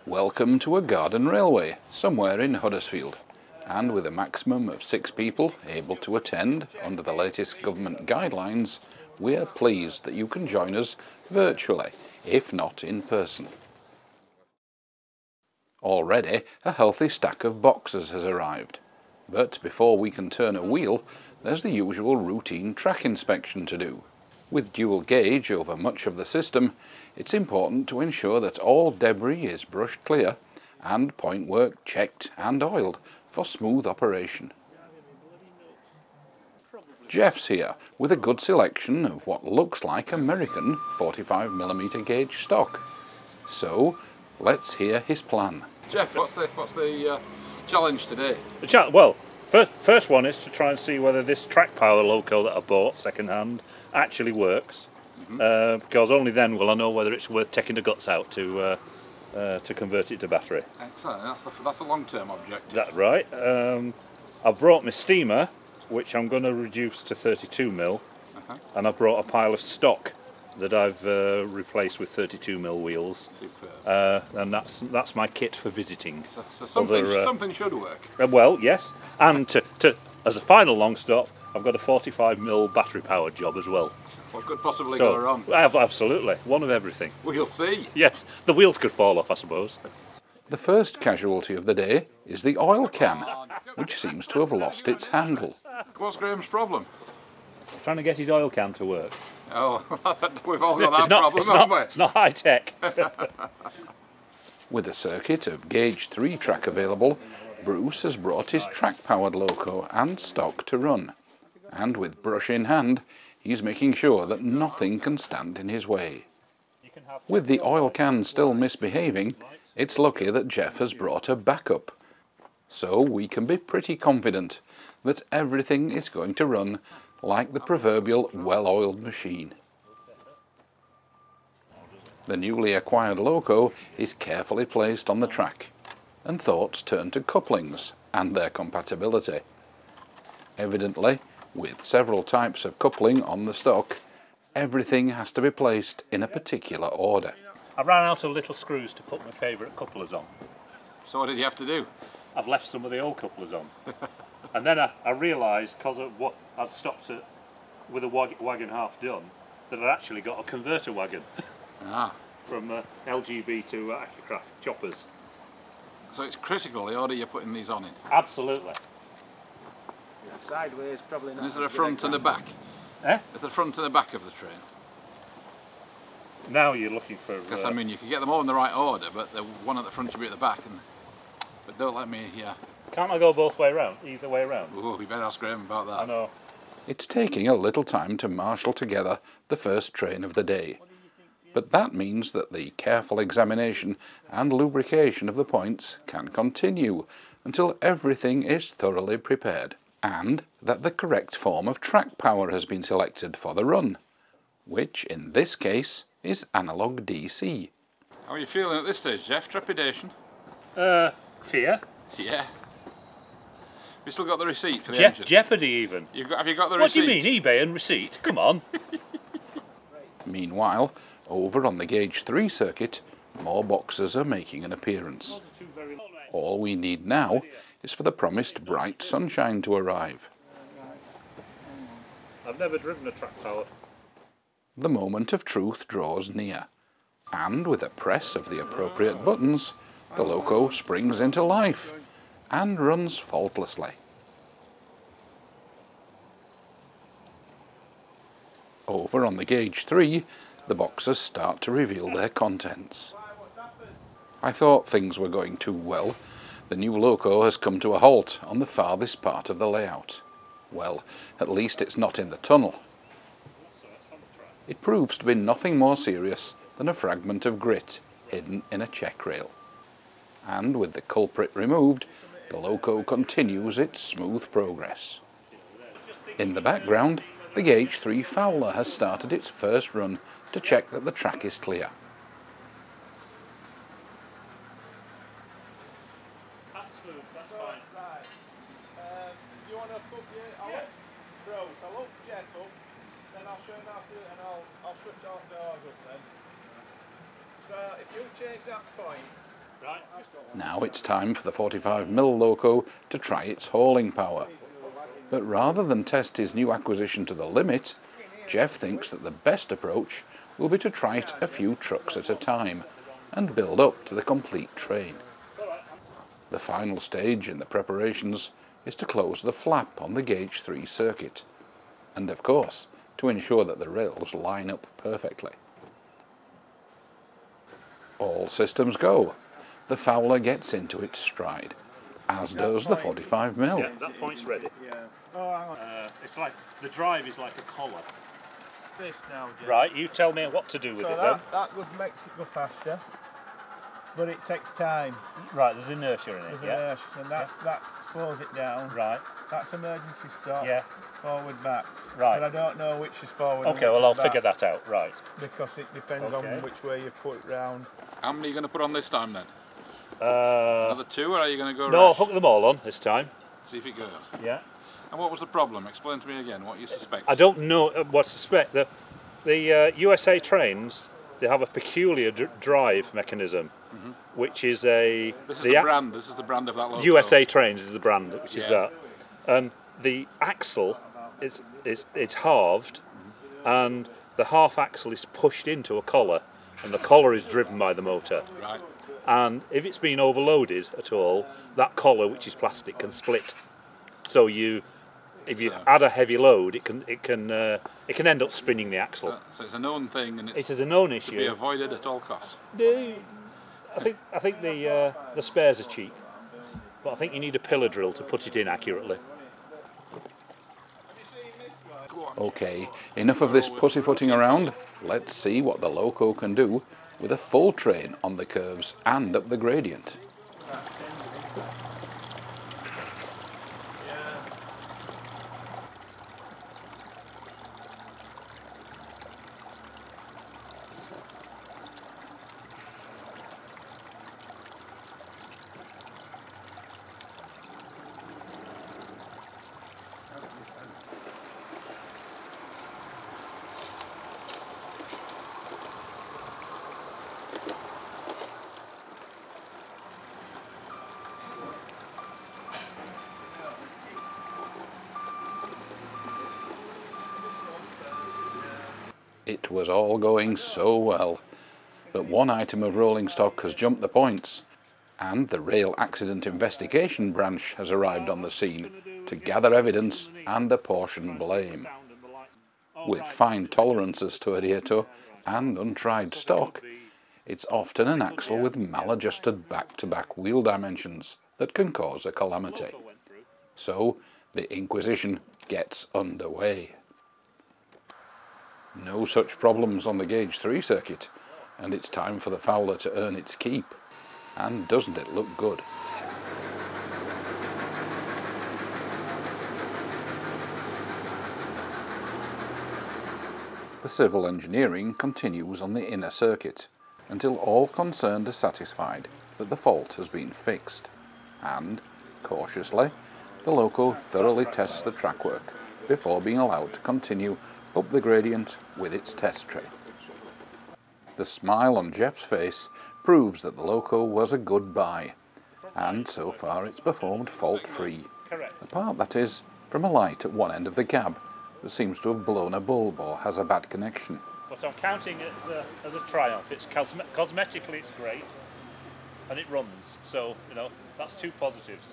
Welcome to a garden railway somewhere in Huddersfield, and with a maximum of 6 people able to attend under the latest government guidelines, we are pleased that you can join us virtually, if not in person. Already a healthy stack of boxes has arrived, but before we can turn a wheel, there's the usual routine track inspection to do. With dual gauge over much of the system, it's important to ensure that all debris is brushed clear and point work checked and oiled for smooth operation. Jeff's here with a good selection of what looks like American 45mm gauge stock. So let's hear his plan. Jeff, what's the challenge today? Well, first one is to try and see whether this track power loco that I bought second hand actually works, because only then will I know whether it's worth taking the guts out to convert it to battery. Excellent. That's the long-term objective. That's right. I've brought my steamer, which I'm going to reduce to 32mm, and I've brought a pile of stock that I've replaced with 32mm wheels. Superb. And that's my kit for visiting. So something should work. Well, yes, and as a final long stop, I've got a 45mm battery powered job as well. What could possibly go wrong? Absolutely, one of everything. We'll see. Yes, the wheels could fall off, I suppose. The first casualty of the day is the oil can, which seems to have lost its handle. What's Graham's problem? Trying to get his oil can to work. Oh, we've all got that problem, haven't we? It's not high tech. With a circuit of gauge 3 track available, Bruce has brought his track-powered loco and stock to run. And with brush in hand, he's making sure that nothing can stand in his way. With the oil can still misbehaving, it's lucky that Jeff has brought a backup. So we can be pretty confident that everything is going to run like the proverbial well-oiled machine. The newly acquired loco is carefully placed on the track, and thoughts turn to couplings and their compatibility. Evidently, with several types of coupling on the stock, everything has to be placed in a particular order. I ran out of little screws to put my favourite couplers on. So what did you have to do? I've left some of the old couplers on. And then I realised, because of what I'd stopped at with a wagon half done, that I'd actually got a converter wagon from LGB to Acucraft choppers. So it's critical the order you're putting these on in. Absolutely. Sideways, probably not. And is there a front and a back? Eh? Is there a front and a back of the train? Now you're looking for... Because I mean, you can get them all in the right order, but the one at the front should be at the back. But don't let me, Can't I go both way round? Either way round? Oh, we better ask Graham about that. I know. It's taking a little time to marshal together the first train of the day. But that means that the careful examination and lubrication of the points can continue until everything is thoroughly prepared, and that the correct form of track power has been selected for the run, which in this case is analog DC. How are you feeling at this stage, Jeff? Trepidation? Fear? Yeah. You still got the receipt for the engine? Jeopardy even. Have you got the receipt? What do you mean, eBay and receipt? Come on. Meanwhile, over on the gauge 3 circuit, more boxes are making an appearance. All we need now is for the promised bright sunshine to arrive. I've never driven a track power. The moment of truth draws near, and with a press of the appropriate buttons, the loco springs into life and runs faultlessly. Over on the gauge 3, the boxes start to reveal their contents. I thought things were going too well. The new loco has come to a halt on the farthest part of the layout. Well, at least it's not in the tunnel. It proves to be nothing more serious than a fragment of grit hidden in a check rail. And with the culprit removed, the loco continues its smooth progress. In the background, the gauge 3 Fowler has started its first run to check that the track is clear. That's smooth, that's fine. Right. You want to put I'll hook Jet up, then I'll show him how to do it, and I'll switch off the ours up then. So if you change that point, Now it's time for the 45mm loco to try its hauling power. But rather than test his new acquisition to the limit, Jeff thinks that the best approach will be to try it a few trucks at a time and build up to the complete train. The final stage in the preparations is to close the flap on the gauge 3 circuit, and of course to ensure that the rails line up perfectly. All systems go. The Fowler gets into its stride, as does the 45mm. Yeah, that point's ready. It's like, the drive is like a collar. This now, Jeff. Right, you tell me what to do with it then. That would make it go faster, but it takes time. Right, there's inertia in it, There's yeah? inertia, and that slows it down. Right. That's emergency stop. Yeah. Forward, back. Right. But I don't know which is forward. and Okay, which well I'll is back, figure that out, right. because it depends Okay. on which way you put it round. How many are you going to put on this time then? Uh, Another 2, or are you going to go no, rash? hook them all on this time. See if it goes. Yeah. And what was the problem? Explain to me again what you suspect. I don't know what to suspect. The USA trains, they have a peculiar drive mechanism, which is This is the brand. This is the brand of that loco. USA trains is the brand, which is Yeah. that, and the axle it's halved, and the half axle is pushed into a collar, and the collar is driven by the motor. Right. And if it's been overloaded at all, that collar, which is plastic, can split. So if you add a heavy load, it can end up spinning the axle. So it's a known thing, and It it's is a known to be issue. avoided at all costs. I think the spares are cheap, but I think you need a pillar drill to put it in accurately. Okay, enough of this pussyfooting around. Let's see what the loco can do with a full train on the curves and up the gradient. It was all going so well, but one item of rolling stock has jumped the points, and the Rail Accident Investigation Branch has arrived on the scene to gather evidence and apportion blame. With fine tolerances to adhere to and untried stock, it's often an axle with maladjusted back-to-back wheel dimensions that can cause a calamity. So the Inquisition gets underway. No such problems on the gauge 3 circuit, and it's time for the Fowler to earn its keep. And doesn't it look good? The civil engineering continues on the inner circuit until all concerned are satisfied that the fault has been fixed, and, cautiously, the loco thoroughly tests the track work before being allowed to continue up the gradient with its test train. The smile on Jeff's face proves that the loco was a good buy, and so far it's performed fault-free, apart, that is, from a light at one end of the cab that seems to have blown a bulb or has a bad connection. But I'm counting it as a triumph. It's cosmetically it's great, and it runs. So that's 2 positives.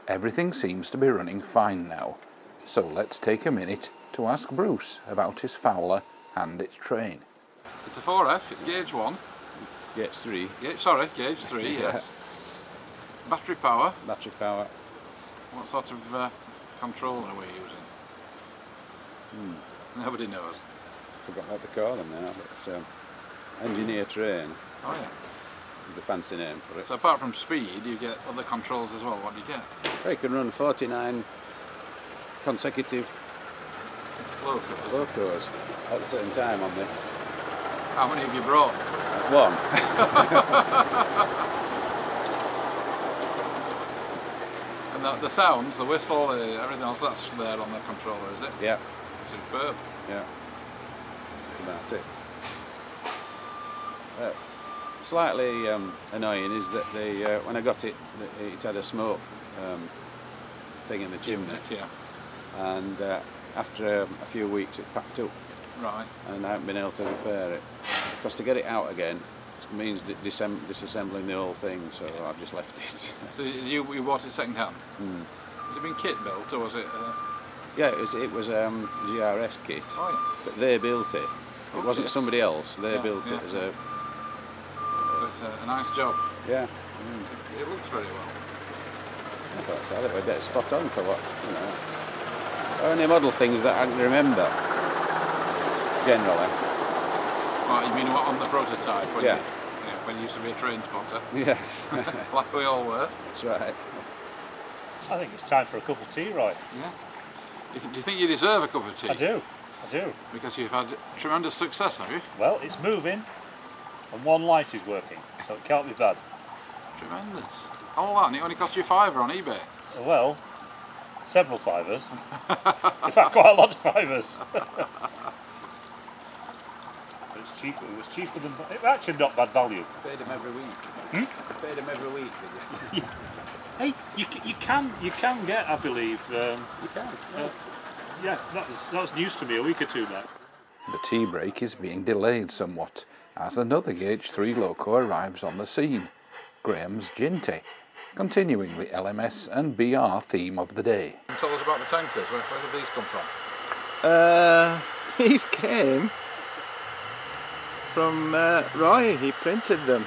Everything seems to be running fine now, so let's take a minute to ask Bruce about his Fowler and its train. It's a 4F. It's gauge 1. Gauge 3. Gauge 3. Yes. Battery power. Battery power. What sort of controller are we using? Nobody knows. Forgot what they call them now, but it's engineer train. Oh yeah. Is the fancy name for it. So apart from speed, you get other controls as well. What do you get? They can run 49 consecutive locos at the same time on this. How many have you brought? 1. And the sounds, the whistle, everything else, that's there on the controller, is it? Yeah. Superb. Yeah. That's about it. slightly annoying is that when I got it, it had a smoke thing in the chimney. Yeah. And after a few weeks it packed up. Right. And I haven't been able to repair it. Because to get it out again, it means disassembling the whole thing, so I've just left it. So you bought it second hand? Has it been kit built or was it? Yeah, it was YGRS kit, Oh yeah. but they built it. It wasn't somebody else. They Yeah, built yeah. it as a. So it's a nice job. Yeah. It looks very well. I thought so. I think we'd get spot on for what, you know. Only model things that I can remember. Generally. Right, you mean on the prototype? When Yeah. When you used to be a train spotter. Yes. Like we all were. That's right. I think it's time for a cup of tea, Roy. Yeah. Do you think you deserve a cup of tea? I do. Because you've had tremendous success, have you? Well, it's moving, and one light is working, so it can't be bad. Tremendous. All that, and it only cost you £5 on eBay. Well, several fivers. In fact, quite a lot of fivers. But it's cheaper. It was cheaper than. It was actually not bad value. Paid them every week. Paid them every week, did you? Hey, you can get, I believe. You can. Yeah, that was news to me a week or two back. The tea break is being delayed somewhat as another Gauge 3 loco arrives on the scene, Graham's Ginty, continuing the LMS and BR theme of the day. Tell us about the tankers. Where did these come from? These came from Roy. He printed them.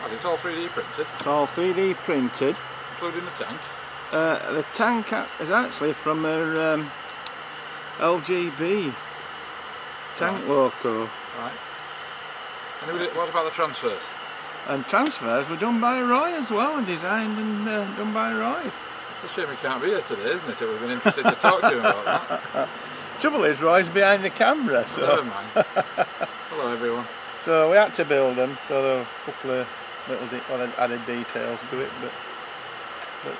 Oh, it's all 3D printed, It's all 3D printed. including the tank. The tank is actually from a LGB tank loco. Right. And what about the transfers? And transfers were done by Roy as well, and designed and done by Roy. It's a shame he can't be here today, isn't it? It would have been interesting to talk to him about that. Trouble is, Roy's behind the camera, so Never mind. Hello, everyone. so we had to build them. So there were a couple of little added details to it, but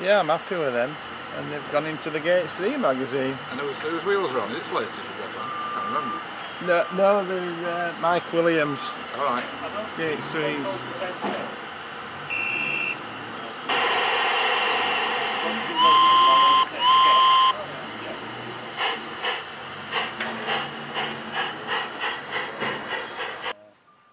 yeah, I'm happy with them. And they've gone into the Gauge 3 magazine. And whose wheels were on it? It's latest you got on. I can't remember. No, they're Mike Williams All right. Gauge 3s.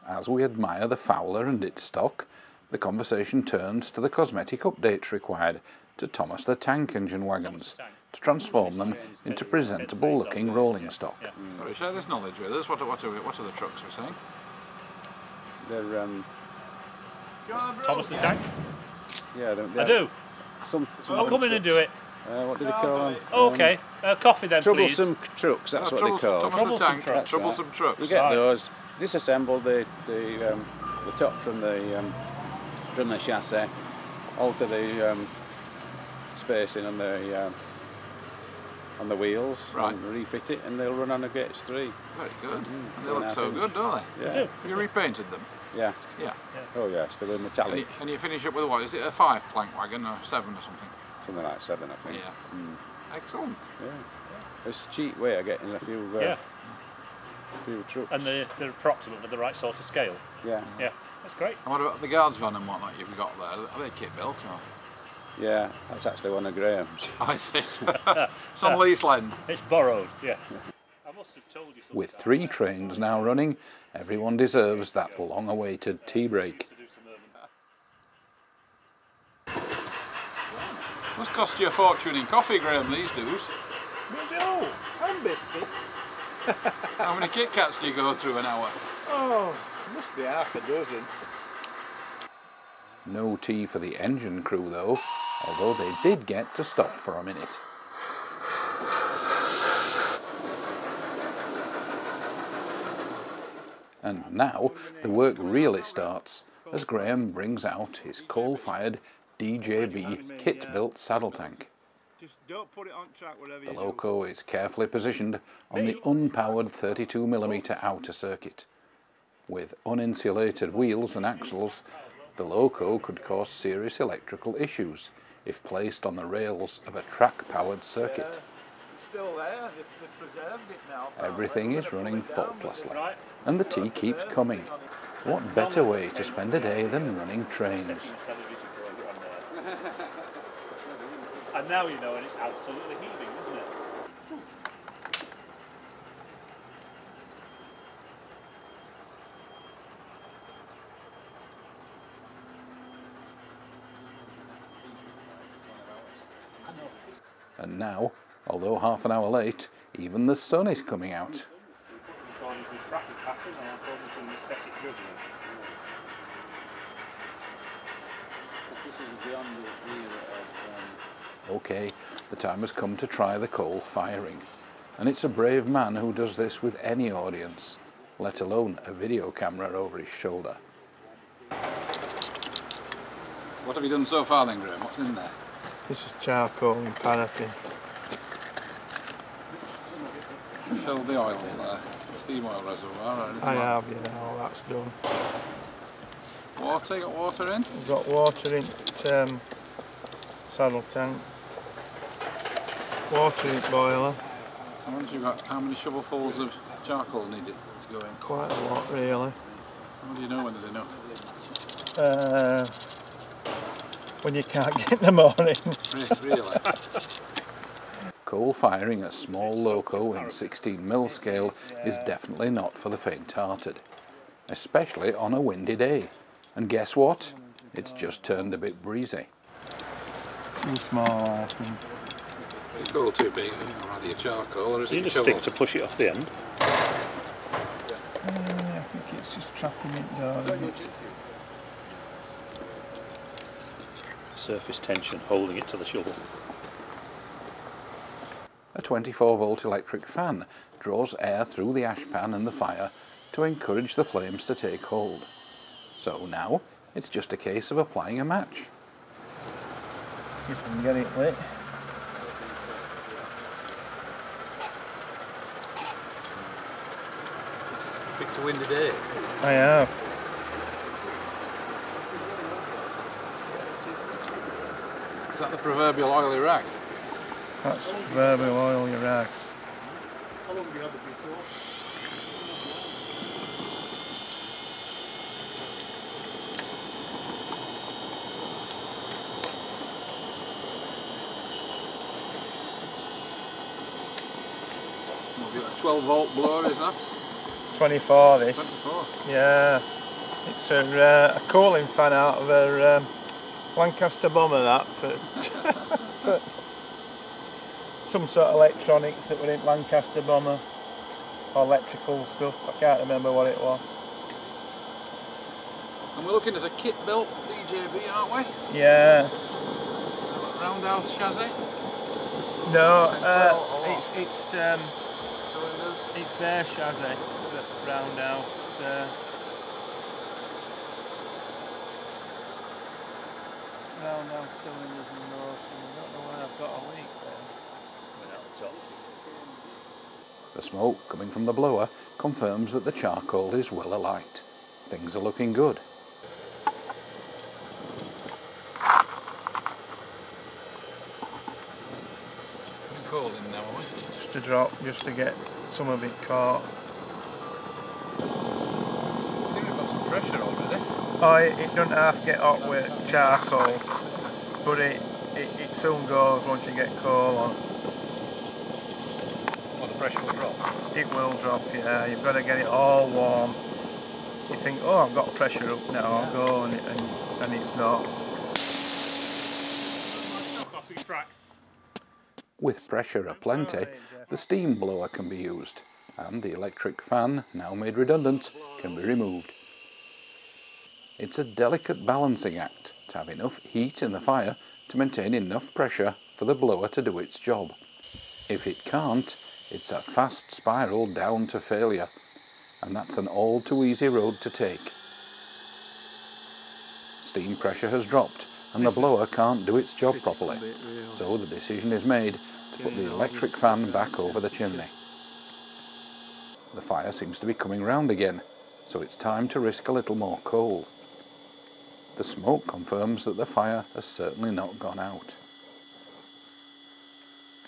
As we admire the Fowler and its stock, the conversation turns to the cosmetic updates required to Thomas the Tank engine wagons to transform them into presentable looking rolling stock. Sorry, share this knowledge with us. What are the trucks we're saying? They're Thomas the Tank? yeah. I do. Some I'll come in and do it. What did they call them? Okay. Coffee then, please. Troublesome trucks. That's what they call. Thomas the Troublesome Tank, trucks. troublesome trucks. You get Right. those, disassemble the top from the chassis, alter the spacing on the wheels, Right. and refit it, and they'll run on a Gauge 3. Very good. And they look so good, don't they? Yeah. do. Have you repainted them? Yeah. Yeah. Oh yes, they were metallic. And you finish up with what? Is it a 5 plank wagon or 7 or something? Something like 7, I think. Yeah. Excellent. Yeah. It's a cheap way of getting a few trucks. And they're approximately the right sort of scale. Yeah. Yeah, that's great. And what about the guards van and whatnot you've got there? Are they kit built or? Yeah, that's actually one of Graham's. Oh, is it? It's on lease land. It's borrowed, yeah. I must have told you something. With 3 trains now running, everyone deserves that long-awaited tea break. Must cost you a fortune in coffee, Graham, these dues. Oh, and biscuits. How many Kit Kats do you go through an hour? Oh, must be half a dozen. No tea for the engine crew though, although they did get to stop for a minute. And now the work really starts as Graham brings out his coal-fired DJB kit-built saddle tank. Just don't put it on track wherever The you loco is carefully positioned on the unpowered 32mm outer circuit. With uninsulated wheels and axles, the loco could cause serious electrical issues if placed on the rails of a track-powered circuit. still there. They've preserved it now. Everything is running faultlessly, and the tea keeps coming. What better way to spend a day than running trains? And now you know, and it's absolutely heaving, isn't it? And now, although half an hour late, even the sun is coming out. Okay, the time has come to try the coal firing. And it's a brave man who does this with any audience, let alone a video camera over his shoulder. What have you done so far then, Graham? What's in there? This is charcoal and paraffin. You filled the oil there, the steam oil reservoir or anything? I have, yeah, all that's done. Water, you got water in? I've got water in saddle tank. Water in boiler. So once you've got, how many shovelfuls of charcoal needed to go in? Quite a lot, really. How do you know when there's enough? When you can't get in the morning. Really? Coal firing a small loco in 16mm scale is definitely not for the faint-hearted, especially on a windy day. And guess what? It's just turned a bit breezy. Too small, I think. It's a little too big, rather your charcoal, or is You it need a shovel? stick to push it off the end. I think it's just trapping it down. Surface tension, holding it to the shovel. A 24-volt electric fan draws air through the ash pan and the fire to encourage the flames to take hold. So now, it's just a case of applying a match. If I can get it lit. Picked a windy day. I have. Is that the proverbial oily rag? That's verbal oil, your rag. How long have you had the B2? What have you got, a 12-volt blower, is that? 24 this. 24? Yeah. It's a cooling fan out of a Lancaster bomber, that, for, for some sort of electronics that were in Lancaster bomber, or electrical stuff. I can't remember what it was. And we're looking at a kit-built DJB, aren't we? Yeah. Roundhouse chassis? No, Cylinders? it's their chassis, the roundhouse. Roundhouse cylinders in motion. I don't know why I've got a leak there. It's coming out the top. The smoke coming from the blower confirms that the charcoal is well alight. Things are looking good. Putting coal in now, are we? Just to drop, just to get some of it caught. It's got some pressure already. Oh, it doesn't have to get hot with charcoal, but it soon goes once you get coal on. Well, the pressure will drop. It will drop, yeah. You've got to get it all warm. You think, oh, I've got pressure up now, I'll go, and it's not. With pressure aplenty, the steam blower can be used, and the electric fan, now made redundant, can be removed. It's a delicate balancing act to have enough heat in the fire to maintain enough pressure for the blower to do its job. If it can't, it's a fast spiral down to failure, and that's an all too easy road to take. Steam pressure has dropped and the blower can't do its job properly, so the decision is made to put the electric fan back over the chimney. The fire seems to be coming round again, so it's time to risk a little more coal. The smoke confirms that the fire has certainly not gone out.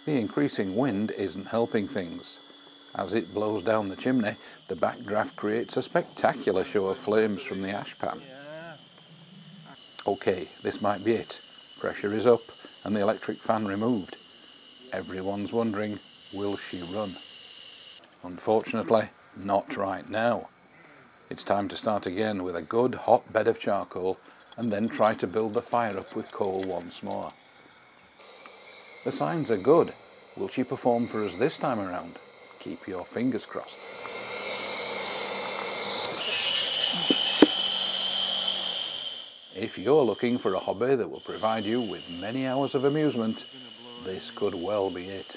The increasing wind isn't helping things. As it blows down the chimney, the backdraft creates a spectacular show of flames from the ash pan. Okay, this might be it. Pressure is up and the electric fan removed. Everyone's wondering, will she run? Unfortunately, not right now. It's time to start again with a good hot bed of charcoal and then try to build the fire up with coal once more. The signs are good. Will she perform for us this time around? Keep your fingers crossed. If you're looking for a hobby that will provide you with many hours of amusement, this could well be it.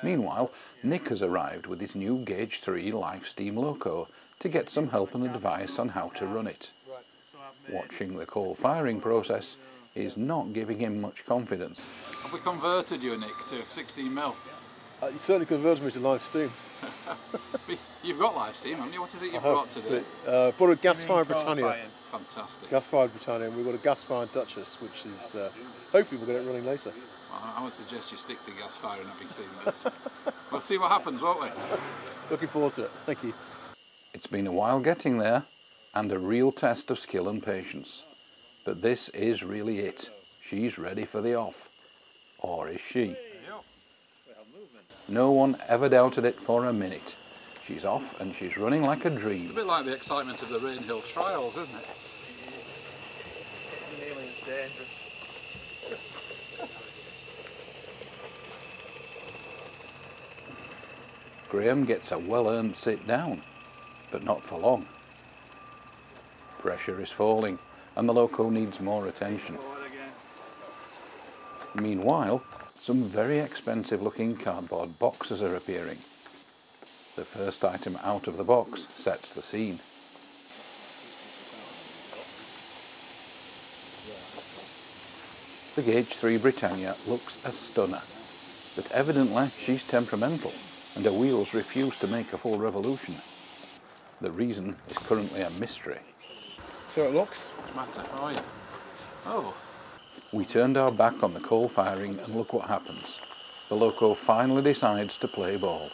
Meanwhile, Nick has arrived with his new Gauge 3 live steam loco to get some help and advice on how to run it. Watching the coal firing process is not giving him much confidence. Have we converted you, Nick, to 16mm? You certainly converted me to live steam. You've got live steam, haven't you? What is it you've brought today? Brought a gas-fired Britannia. Fantastic. Gas-fired Britannia, and we've got a gas-fired Duchess, which is hopefully we'll get it running later. Well, I would suggest you stick to gas firing, having seen this. We'll see what happens, won't we? Looking forward to it. Thank you. It's been a while getting there, and a real test of skill and patience. But this is really it. She's ready for the off. Or is she? No one ever doubted it for a minute. She's off and she's running like a dream. It's a bit like the excitement of the Rainhill trials, isn't it? Nearly dangerous. Graham gets a well-earned sit down, but not for long. Pressure is falling and the loco needs more attention. Meanwhile, some very expensive looking cardboard boxes are appearing. The first item out of the box sets the scene. The Gauge 3 Britannia looks a stunner, but evidently she's temperamental and her wheels refuse to make a full revolution. The reason is currently a mystery. So it looks. Matter, oh yeah. Oh. We turned our back on the coal firing and look what happens. The loco finally decides to play ball.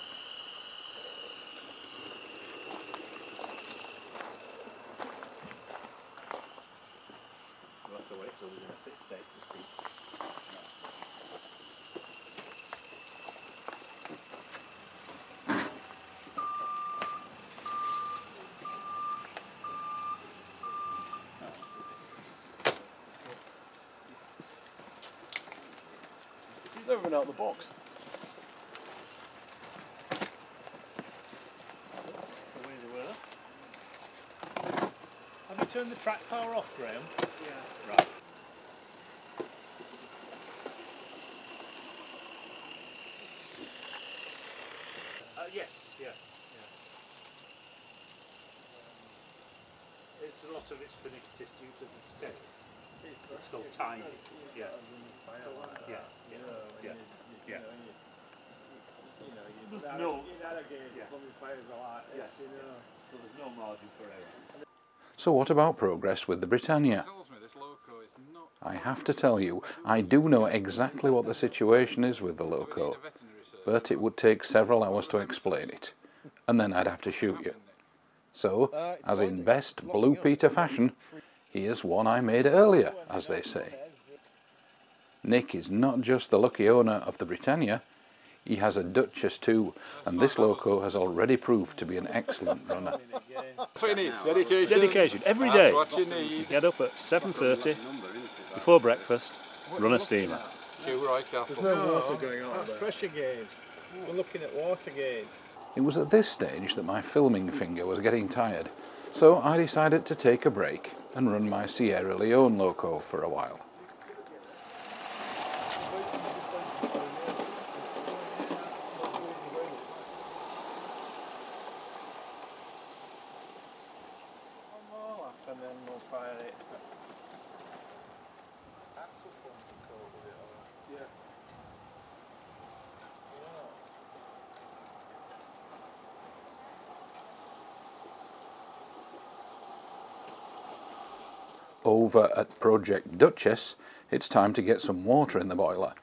Never been out of the box. Have you turned the track power off, Graham? Yeah. Right. Yes, yeah. It's a lot of it's finished just due to the scale. It's so tiny. Yeah. Yeah. Yeah. Yeah. There's no. So there's no margin for error. So what about progress with the Britannia? Tells me this loco is not. I have to tell you, I do know exactly what the situation is with the loco, but it would take several hours to explain it, and then I'd have to shoot you. So, as in best Blue Peter fashion, here's one I made earlier, as they say. Nick is not just the lucky owner of the Britannia, he has a Duchess too, and this loco has already proved to be an excellent runner. That's what you need, dedication. Dedication. Every That's day. what you need. Get up at 7:30 before breakfast, run a steamer. Hugh Roy Castle. There's no water going on. That's pressure gauge. We're looking at water gauge. It was at this stage that my filming finger was getting tired, so I decided to take a break and run my Sierra Leone loco for a while. And then we'll fire it. Over at Project Duchess, it's time to get some water in the boiler.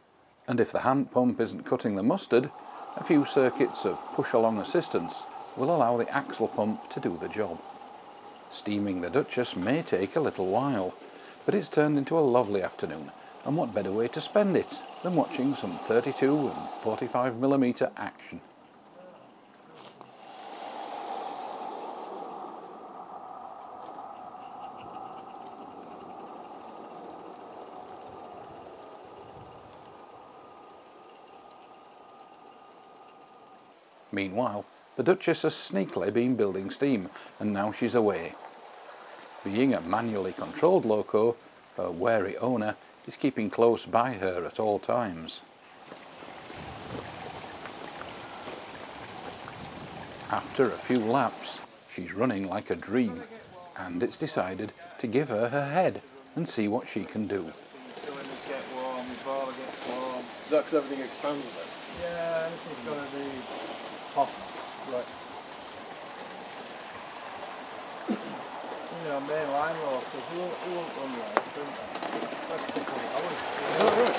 And if the hand pump isn't cutting the mustard, a few circuits of push-along assistance will allow the axle pump to do the job. Steaming the Duchess may take a little while, but it's turned into a lovely afternoon, and what better way to spend it than watching some 32 and 45mm action. Meanwhile, the Duchess has sneakily been building steam, and now she's away. Being a manually controlled loco, her wary owner is keeping close by her at all times. After a few laps, she's running like a dream, and it's decided to give her her head and see what she can do. Cylinders get warm, the boiler gets warm. Is that because everything expands a bit? Yeah, everything's got to be hot. Right. You know, main line locos, you won't run right, don't they? That's a couple of hours. Is that right?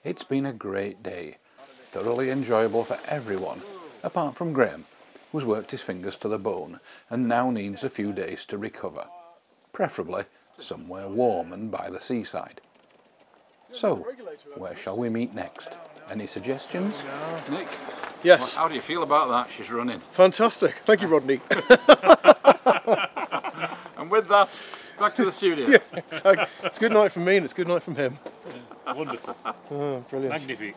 Yeah. It's been a great day, thoroughly enjoyable for everyone, apart from Graham, who's worked his fingers to the bone and now needs a few days to recover, preferably somewhere warm and by the seaside. So, where shall we meet next? Any suggestions? Nick? Yes. How do you feel about that? She's running. Fantastic. Thank you, Rodney. And with that, back to the studio. Yeah, it's a good night from me and it's a good night from him. Wonderful. Oh, brilliant. Magnifique.